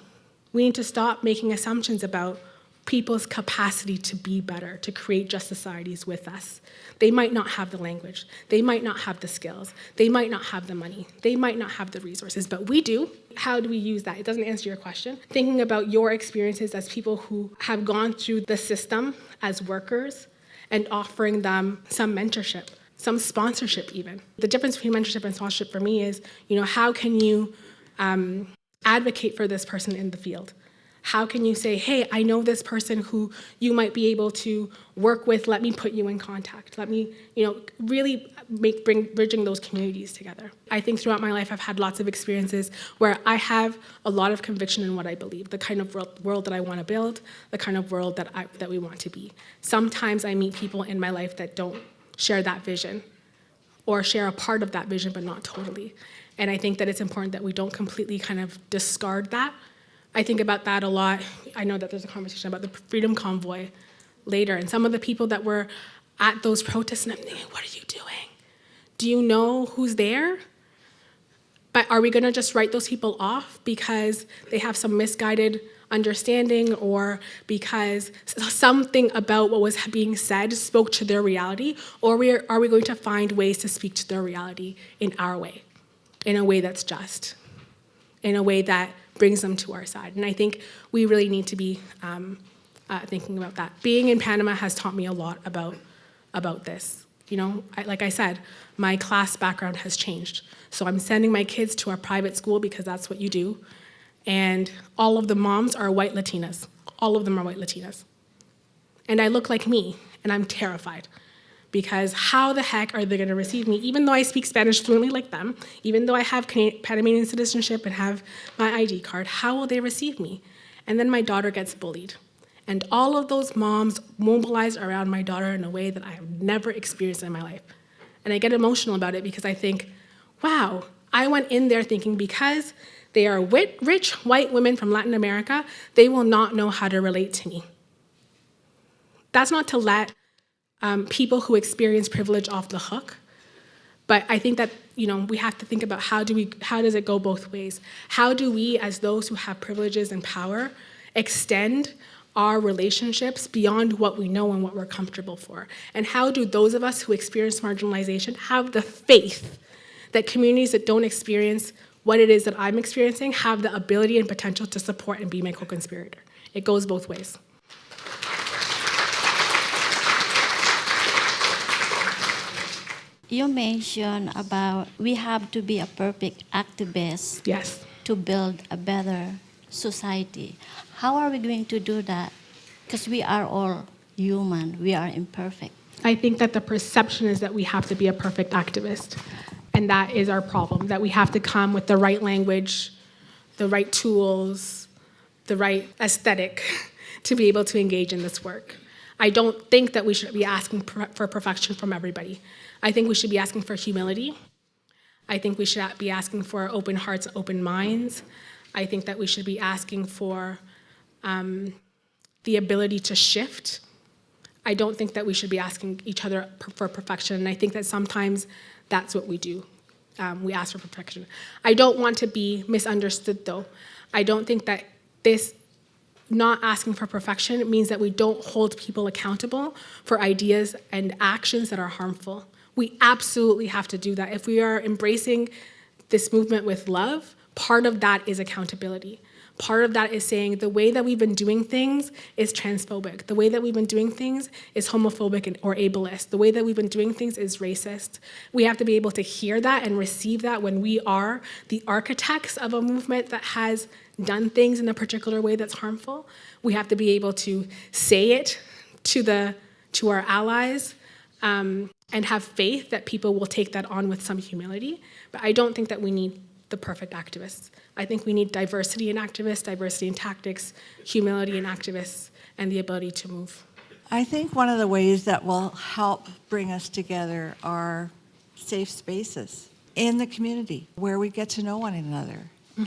We need to stop making assumptions about people's capacity to be better, to create just societies with us. They might not have the language. They might not have the skills. They might not have the money. They might not have the resources, but we do. How do we use that? It doesn't answer your question. Thinking about your experiences as people who have gone through the system as workers and offering them some mentorship, some sponsorship even. The difference between mentorship and sponsorship for me is, how can you advocate for this person in the field? How can you say, hey, I know this person who you might be able to work with, let me put you in contact. Let me, really bridging those communities together. I think throughout my life I've had lots of experiences where I have a lot of conviction in what I believe, the kind of world that I want to build, the kind of world that we want to be. Sometimes I meet people in my life that don't share that vision or share a part of that vision, but not totally. And I think that it's important that we don't completely kind of discard that. I think about that a lot. I know that there's a conversation about the Freedom Convoy later, and some of the people that were at those protests, and I'm thinking, what are you doing? Do you know who's there? But are we gonna just write those people off because they have some misguided understanding or because something about what was being said spoke to their reality? Or are we going to find ways to speak to their reality in our way? In a way that's just, in a way that brings them to our side. And I think we really need to be thinking about that. Being in Panama has taught me a lot about this. Like I said, my class background has changed. So I'm sending my kids to a private school because that's what you do. And all of the moms are white Latinas. All of them are white Latinas. And I look like me, and I'm terrified. Because how the heck are they going to receive me? Even though I speak Spanish fluently like them, even though I have Panamanian citizenship and have my ID card, how will they receive me? And then my daughter gets bullied. And all of those moms mobilize around my daughter in a way that I have never experienced in my life. And I get emotional about it because I think, wow, I went in there thinking because they are rich white women from Latin America, they will not know how to relate to me. That's not to let people who experience privilege off the hook, but I think that we have to think about how does it go both ways? How do we, as those who have privileges and power, extend our relationships beyond what we know and what we're comfortable for? And how do those of us who experience marginalization have the faith that communities that don't experience what it is that I'm experiencing have the ability and potential to support and be my co-conspirator? It goes both ways. You mentioned about we have to be a perfect activist Yes. to build a better society. How are we going to do that? Because we are all human, we are imperfect. I think that the perception is that we have to be a perfect activist. And that is our problem, that we have to come with the right language, the right tools, the right aesthetic to be able to engage in this work. I don't think that we should be asking for perfection from everybody. I think we should be asking for humility. I think we should be asking for open hearts, open minds. I think that we should be asking for the ability to shift. I don't think that we should be asking each other for perfection, and I think that sometimes that's what we do. We ask for perfection. I don't want to be misunderstood, though. I don't think that this not asking for perfection means that we don't hold people accountable for ideas and actions that are harmful. We absolutely have to do that. If we are embracing this movement with love, part of that is accountability. Part of that is saying the way that we've been doing things is transphobic. The way that we've been doing things is homophobic or ableist. The way that we've been doing things is racist. We have to be able to hear that and receive that when we are the architects of a movement that has done things in a particular way that's harmful. We have to be able to say it to our allies and have faith that people will take that on with some humility. But I don't think that we need the perfect activists. I think we need diversity in activists, diversity in tactics, humility in activists, and the ability to move. I think one of the ways that will help bring us together are safe spaces in the community where we get to know one another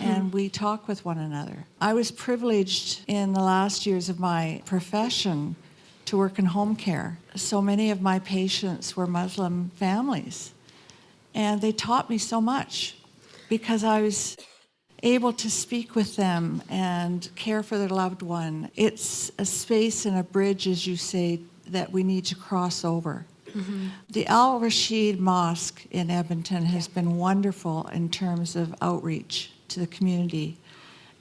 and we talk with one another. I was privileged in the last years of my profession to work in home care. So many of my patients were Muslim families, and they taught me so much because I was able to speak with them and care for their loved one. It's a space and a bridge, as you say, that we need to cross over. The Al Rashid Mosque in Edmonton has been wonderful in terms of outreach to the community.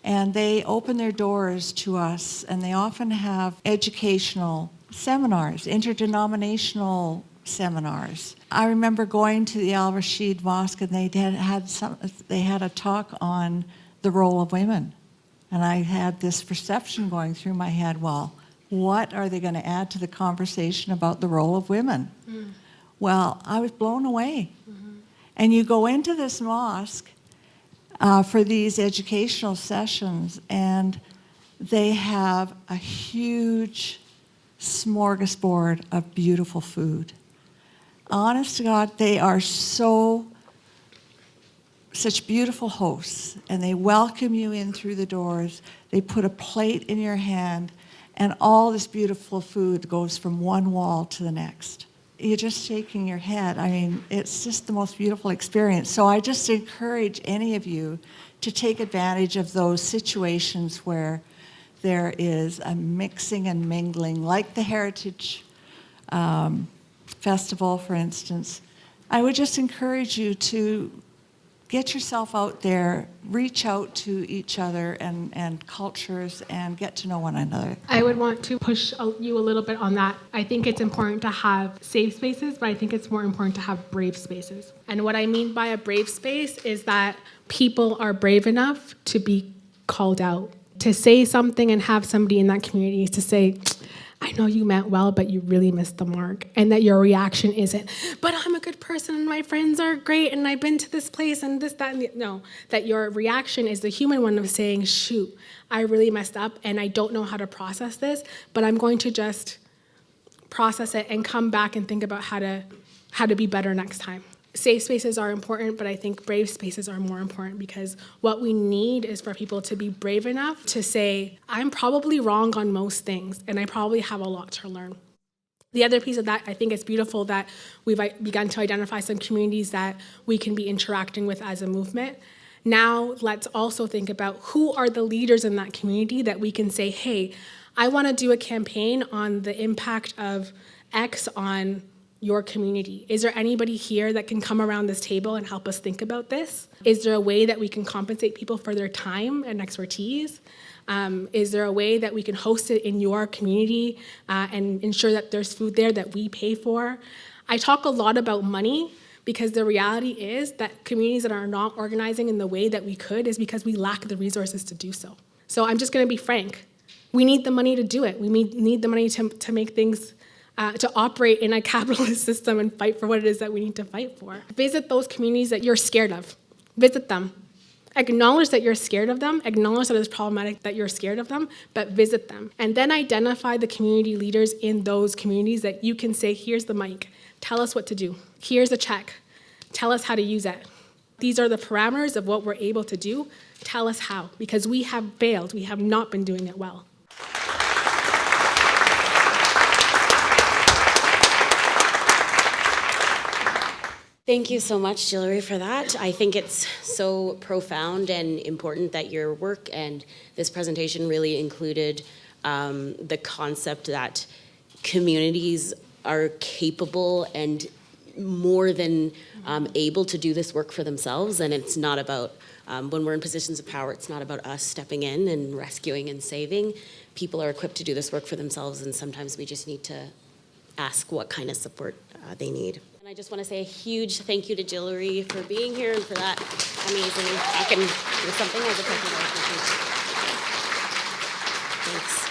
And they open their doors to us, and they often have educational seminars, interdenominational seminars. I remember going to the Al Rashid Mosque, and they had a talk on the role of women. And I had this perception going through my head, well, what are they going to add to the conversation about the role of women? Well, I was blown away. And you go into this mosque for these educational sessions, and they have a huge smorgasbord of beautiful food. Honest to God, they are such beautiful hosts, and they welcome you in through the doors. They put a plate in your hand, and all this beautiful food goes from one wall to the next. You're just shaking your head. I mean, it's just the most beautiful experience. So I just encourage any of you to take advantage of those situations where there is a mixing and mingling, like the Heritage Festival, for instance. I would just encourage you to get yourself out there, reach out to each other and cultures, and get to know one another. I would want to push you a little bit on that. I think it's important to have safe spaces, but I think it's more important to have brave spaces. And what I mean by a brave space is that people are brave enough to be called out, to say something and have somebody in that community to say, I know you meant well, but you really missed the mark. And that your reaction isn't, but I'm a good person and my friends are great and I've been to this place and this, that, and the... No, that your reaction is the human one of saying, shoot, I really messed up and I don't know how to process this, but I'm going to just process it and come back and think about how to be better next time. safe spaces are important, but I think brave spaces are more important, because what we need is for people to be brave enough to say, I'm probably wrong on most things, and I probably have a lot to learn. The other piece of that, I think it's beautiful that we've begun to identify some communities that we can be interacting with as a movement. Now, let's also think about who are the leaders in that community that we can say, hey, I want to do a campaign on the impact of X on your community. Is there anybody here that can come around this table and help us think about this? Is there a way that we can compensate people for their time and expertise? Is there a way that we can host it in your community and ensure that there's food there that we pay for? I talk a lot about money, because the reality is that communities that are not organizing in the way that we could is because we lack the resources to do so. So I'm just going to be frank. We need the money to do it. We need the money to make things, to operate in a capitalist system and fight for what it is that we need to fight for. Visit those communities that you're scared of. Visit them. Acknowledge that you're scared of them, acknowledge that it's problematic that you're scared of them, but visit them. And then identify the community leaders in those communities that you can say, here's the mic, tell us what to do. Here's a check, tell us how to use it. These are the parameters of what we're able to do, tell us how, because we have failed, we have not been doing it well. Thank you so much, Gilary, for that. I think it's so profound and important that your work and this presentation really included the concept that communities are capable and more than able to do this work for themselves. And it's not about, when we're in positions of power, it's not about us stepping in and rescuing and saving. People are equipped to do this work for themselves, and sometimes we just need to ask what kind of support they need. And I just want to say a huge thank you to Gilary for being here and for that amazing, I can do something as a presentation. Thanks.